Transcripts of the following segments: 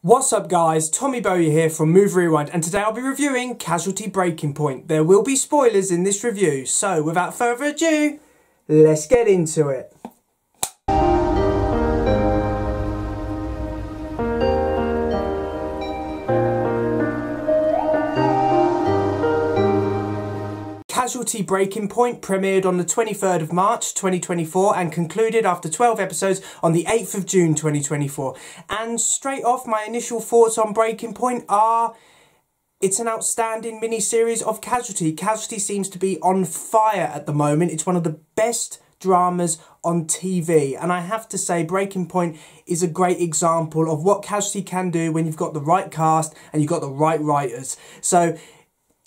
What's up guys, Tommy Bowyer here from Move Rewind, and today I'll be reviewing Casualty Breaking Point. There will be spoilers in this review, so without further ado, let's get into it. Casualty Breaking Point premiered on the 23rd of March 2024 and concluded after 12 episodes on the 8th of June 2024. And straight off, my initial thoughts on Breaking Point are it's an outstanding mini-series of Casualty. Casualty seems to be on fire at the moment. It's one of the best dramas on TV, and I have to say Breaking Point is a great example of what Casualty can do when you've got the right cast and you've got the right writers. So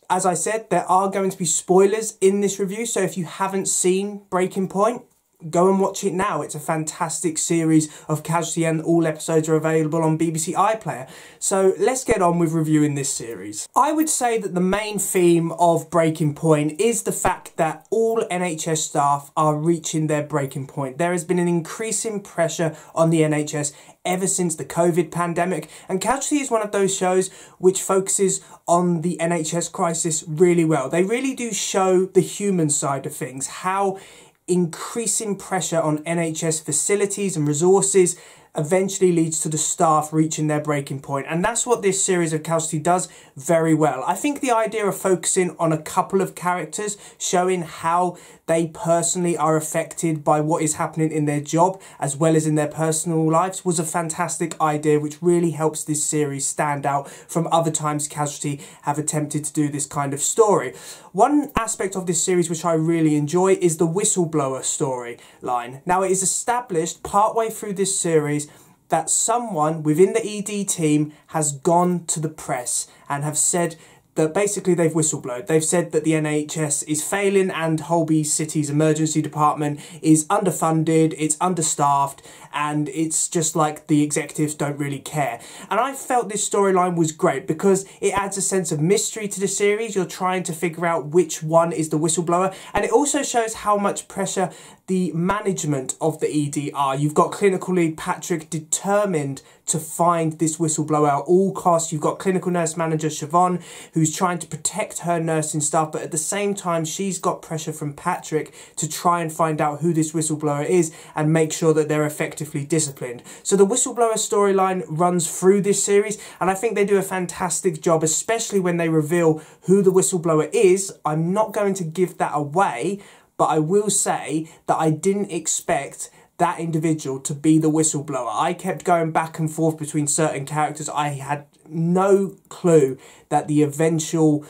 as I said, there are going to be spoilers in this review, so if you haven't seen Breaking Point, go and watch it now. It's a fantastic series of Casualty and all episodes are available on BBC iPlayer. So let's get on with reviewing this series. I would say that the main theme of Breaking Point is the fact that all NHS staff are reaching their breaking point. There has been an increasing pressure on the NHS ever since the COVID pandemic, and Casualty is one of those shows which focuses on the NHS crisis really well. They really do show the human side of things, how increasing pressure on NHS facilities and resources eventually leads to the staff reaching their breaking point, and that's what this series of Casualty does very well. I think the idea of focusing on a couple of characters, showing how they personally are affected by what is happening in their job as well as in their personal lives, was a fantastic idea which really helps this series stand out from other times Casualty have attempted to do this kind of story. One aspect of this series which I really enjoy is the whistleblower storyline. Now, it is established partway through this series that someone within the ED team has gone to the press and have said that basically they've whistleblowed. They've said that the NHS is failing and Holby City's emergency department is underfunded, it's understaffed, and it's just like the executives don't really care. And I felt this storyline was great because it adds a sense of mystery to the series. You're trying to figure out which one is the whistleblower, and it also shows how much pressure the management of the ED are. You've got clinical lead Patrick determined to find this whistleblower at all costs. You've got clinical nurse manager Siobhan who's trying to protect her nursing staff, but at the same time she's got pressure from Patrick to try and find out who this whistleblower is and make sure that they're effectively disciplined. So the whistleblower storyline runs through this series, and I think they do a fantastic job, especially when they reveal who the whistleblower is. I'm not going to give that away, but I will say that I didn't expect that individual to be the whistleblower. I kept going back and forth between certain characters. I had no clue that the eventual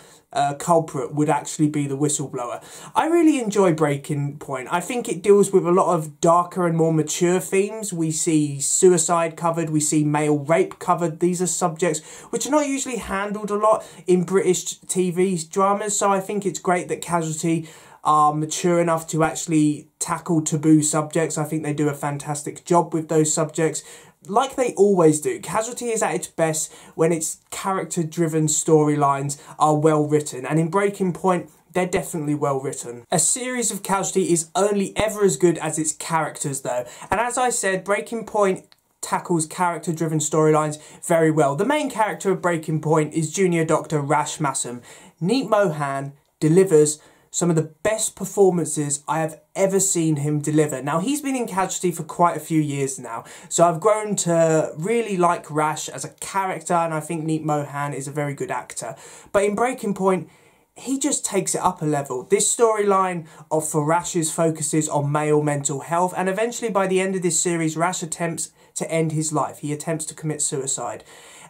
culprit would actually be the whistleblower. I really enjoy Breaking Point. I think it deals with a lot of darker and more mature themes. We see suicide covered, we see male rape covered. These are subjects which are not usually handled a lot in British TV dramas, so I think it's great that Casualty are mature enough to actually tackle taboo subjects. I think they do a fantastic job with those subjects, like they always do. Casualty is at its best when its character-driven storylines are well written, and in Breaking Point, they're definitely well written. A series of Casualty is only ever as good as its characters though, and as I said, Breaking Point tackles character-driven storylines very well. The main character of Breaking Point is Junior Doctor Rash Massam. Neat Mohan delivers some of the best performances I have ever seen him deliver. Now, he's been in Casualty for quite a few years now, so I've grown to really like Rash as a character, and I think Neat Mohan is a very good actor. But in Breaking Point, he just takes it up a level. This storyline for Rash's focuses on male mental health, and eventually by the end of this series, Rash attempts to end his life. He attempts to commit suicide.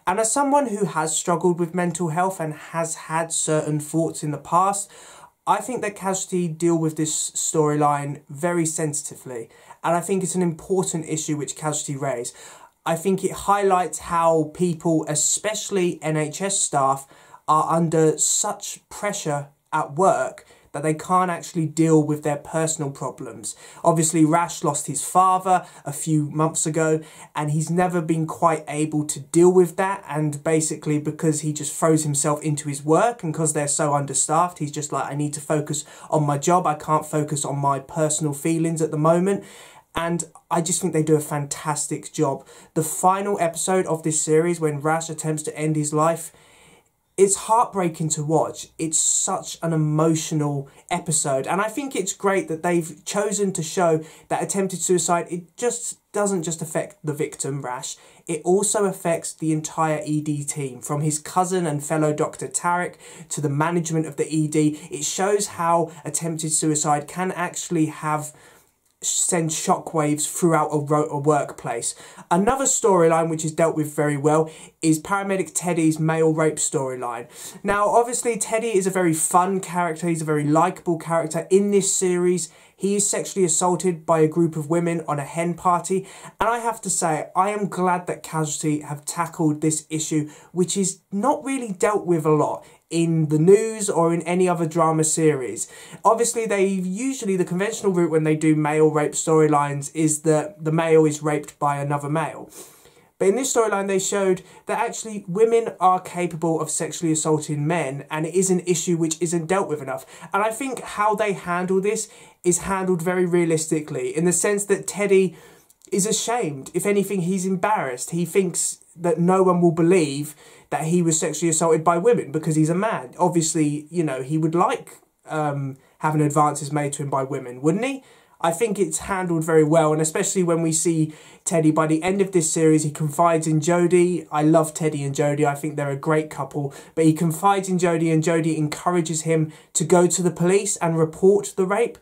And as someone who has struggled with mental health and has had certain thoughts in the past, I think that Casualty deal with this storyline very sensitively, and I think it's an important issue which Casualty raise. I think it highlights how people, especially NHS staff, are under such pressure at work that they can't actually deal with their personal problems. Obviously, Rash lost his father a few months ago, and he's never been quite able to deal with that, and basically because he just throws himself into his work, and because they're so understaffed, he's just like, I need to focus on my job, I can't focus on my personal feelings at the moment. And I just think they do a fantastic job. The final episode of this series, when Rash attempts to end his life, it's heartbreaking to watch. It's such an emotional episode. And I think it's great that they've chosen to show that attempted suicide, it just doesn't just affect the victim, Rash. It also affects the entire ED team, from his cousin and fellow Dr. Tarek to the management of the ED. It shows how attempted suicide can actually send shockwaves throughout a workplace. Another storyline which is dealt with very well is paramedic Teddy's male rape storyline. Now, obviously, Teddy is a very fun character. He's a very likeable character. In this series, he is sexually assaulted by a group of women on a hen party. And I have to say, I am glad that Casualty have tackled this issue, which is not really dealt with a lot in the news or in any other drama series. Obviously, the conventional route when they do male rape storylines is that the male is raped by another male. But in this storyline, they showed that actually women are capable of sexually assaulting men, and it is an issue which isn't dealt with enough. And I think how they handle this is handled very realistically, in the sense that Teddy is ashamed. If anything, he's embarrassed. He thinks that no one will believe that he was sexually assaulted by women because he's a man. Obviously, you know, he would like having advances made to him by women, wouldn't he? I think it's handled very well, and especially when we see Teddy by the end of this series, he confides in Jodie. I love Teddy and Jodie. I think they're a great couple, but he confides in Jodie and Jodie encourages him to go to the police and report the rape.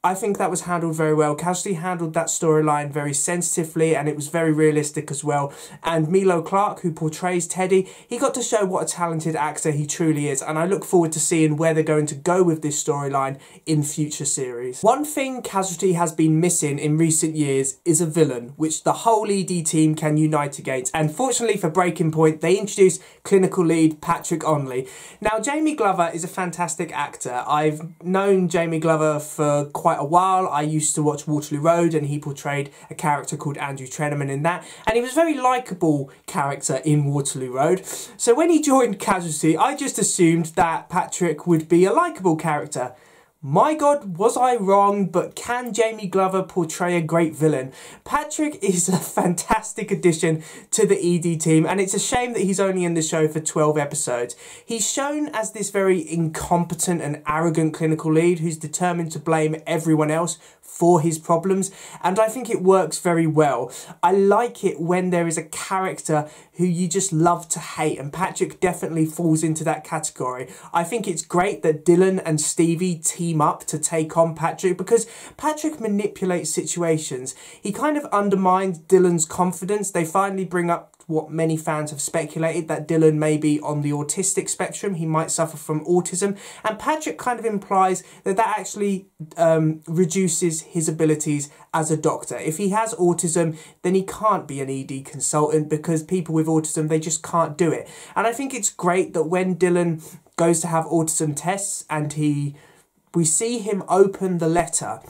I think that was handled very well. Casualty handled that storyline very sensitively, and it was very realistic as well. And Milo Clark, who portrays Teddy, he got to show what a talented actor he truly is, and I look forward to seeing where they're going to go with this storyline in future series. One thing Casualty has been missing in recent years is a villain, which the whole ED team can unite against. And fortunately for Breaking Point, they introduced clinical lead Patrick Onley. Now, Jamie Glover is a fantastic actor. I've known Jamie Glover for quite a while. I used to watch Waterloo Road, and he portrayed a character called Andrew Treneman in that, and he was a very likeable character in Waterloo Road. So when he joined Casualty, I just assumed that Patrick would be a likeable character. My God, was I wrong, but can Jamie Glover portray a great villain? Patrick is a fantastic addition to the ED team, and it's a shame that he's only in the show for 12 episodes. He's shown as this very incompetent and arrogant clinical lead who's determined to blame everyone else for his problems, and I think it works very well. I like it when there is a character who you just love to hate, and Patrick definitely falls into that category. I think it's great that Dylan and Stevie team up to take on Patrick, because Patrick manipulates situations. He kind of undermines Dylan's confidence. They finally bring up what many fans have speculated, that Dylan may be on the autistic spectrum. He might suffer from autism, and Patrick kind of implies that that actually reduces his abilities as a doctor. If he has autism, then he can't be an ED consultant, because people with autism, they just can't do it. And I think it's great that when Dylan goes to have autism tests and we see him open the letter,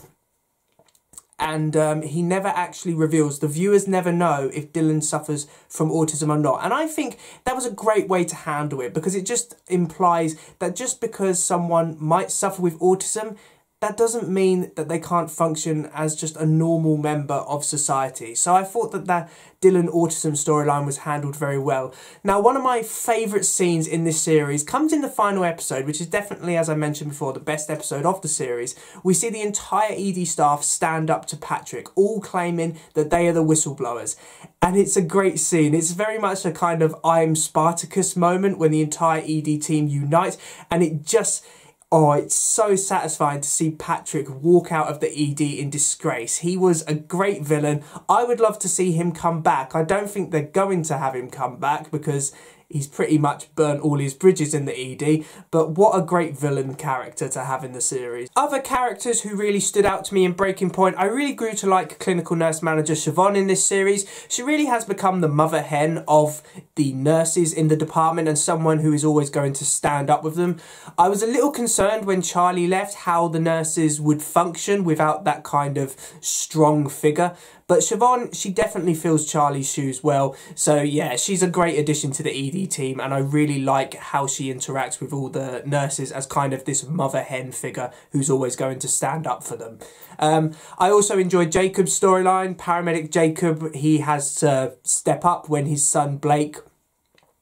and he never actually reveals. The viewers never know if Dylan suffers from autism or not. And I think that was a great way to handle it, because it just implies that just because someone might suffer with autism, that doesn't mean that they can't function as just a normal member of society. So I thought that that Dylan autism storyline was handled very well. Now, one of my favourite scenes in this series comes in the final episode, which is definitely, as I mentioned before, the best episode of the series. We see the entire ED staff stand up to Patrick, all claiming that they are the whistleblowers. And it's a great scene. It's very much a kind of I'm Spartacus moment when the entire ED team unites, and it just... oh, it's so satisfying to see Patrick walk out of the ED in disgrace. He was a great villain. I would love to see him come back. I don't think they're going to have him come back, because he's pretty much burnt all his bridges in the ED, but what a great villain character to have in the series. Other characters who really stood out to me in Breaking Point, I really grew to like clinical nurse manager Siobhan in this series. She really has become the mother hen of the nurses in the department, and someone who is always going to stand up with them. I was a little concerned when Charlie left how the nurses would function without that kind of strong figure, But Siobhan, she definitely fills Charlie's shoes well. So yeah, she's a great addition to the ED team, and I really like how she interacts with all the nurses as kind of this mother hen figure who's always going to stand up for them. I also enjoyed Jacob's storyline. Paramedic Jacob, he has to step up when his son Blake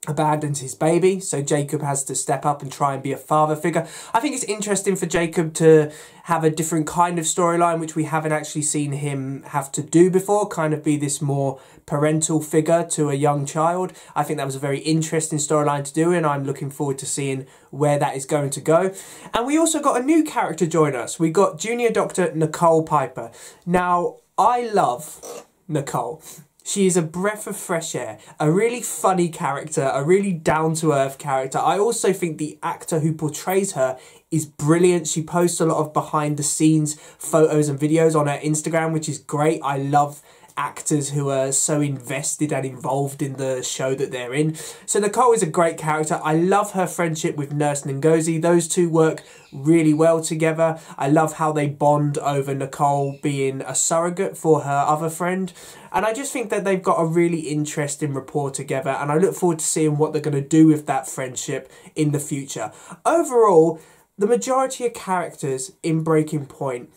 abandons his baby, so Jacob has to step up and try and be a father figure. I think it's interesting for Jacob to have a different kind of storyline, which we haven't actually seen him have to do before, kind of be this more parental figure to a young child. I think that was a very interesting storyline to do, and I'm looking forward to seeing where that is going to go. And we also got a new character join us. We got Junior Doctor Nicole Piper. Now, I love Nicole. She is a breath of fresh air, a really funny character, a really down-to-earth character. I also think the actor who portrays her is brilliant. She posts a lot of behind-the-scenes photos and videos on her Instagram, which is great. I love actors who are so invested and involved in the show that they're in. So Nicole is a great character. I love her friendship with Nurse Ngozi. Those two work really well together. I love how they bond over Nicole being a surrogate for her other friend. And I just think that they've got a really interesting rapport together, and I look forward to seeing what they're going to do with that friendship in the future. Overall, the majority of characters in Breaking Point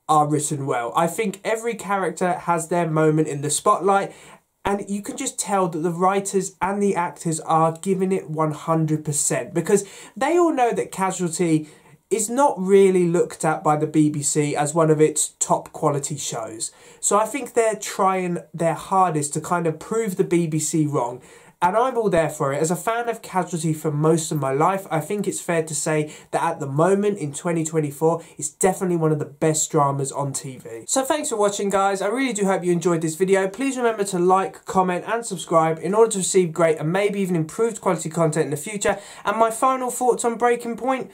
are written well. I think every character has their moment in the spotlight, and you can just tell that the writers and the actors are giving it 100%, because they all know that Casualty is not really looked at by the BBC as one of its top quality shows. So I think they're trying their hardest to kind of prove the BBC wrong, and I'm all there for it. As a fan of Casualty for most of my life, I think it's fair to say that at the moment in 2024, it's definitely one of the best dramas on TV. So thanks for watching, guys. I really do hope you enjoyed this video. Please remember to like, comment and subscribe in order to receive great and maybe even improved quality content in the future. And my final thoughts on Breaking Point: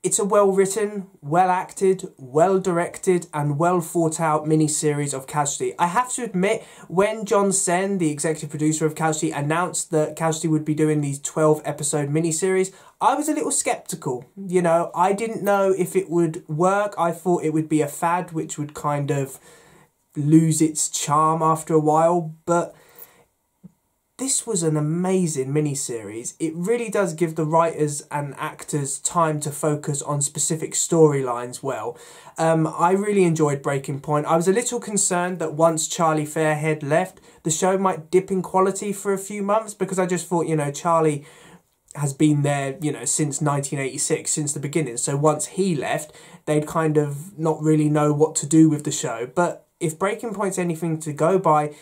it's a well-written, well-acted, well-directed and well-thought-out mini-series of Casualty. I have to admit, when John Sen, the executive producer of Casualty, announced that Casualty would be doing these 12-episode mini-series, I was a little sceptical. You know, I didn't know if it would work. I thought it would be a fad which would kind of lose its charm after a while, but this was an amazing mini-series. It really does give the writers and actors time to focus on specific storylines well. I really enjoyed Breaking Point. I was a little concerned that once Charlie Fairhead left, the show might dip in quality for a few months, because I just thought, you know, Charlie has been there, you know, since 1986, since the beginning. So once he left, they'd kind of not really know what to do with the show. But if Breaking Point's anything to go by,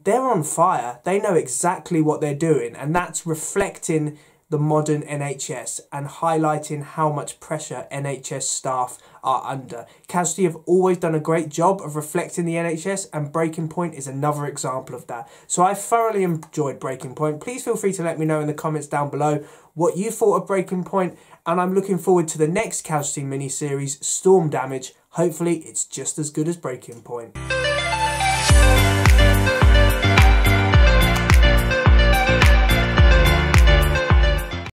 they're on fire. They know exactly what they're doing, and that's reflecting the modern NHS and highlighting how much pressure NHS staff are under. Casualty have always done a great job of reflecting the NHS, and Breaking Point is another example of that. So I thoroughly enjoyed Breaking Point. Please feel free to let me know in the comments down below what you thought of Breaking Point, and I'm looking forward to the next Casualty mini-series, Storm Damage. Hopefully it's just as good as Breaking Point.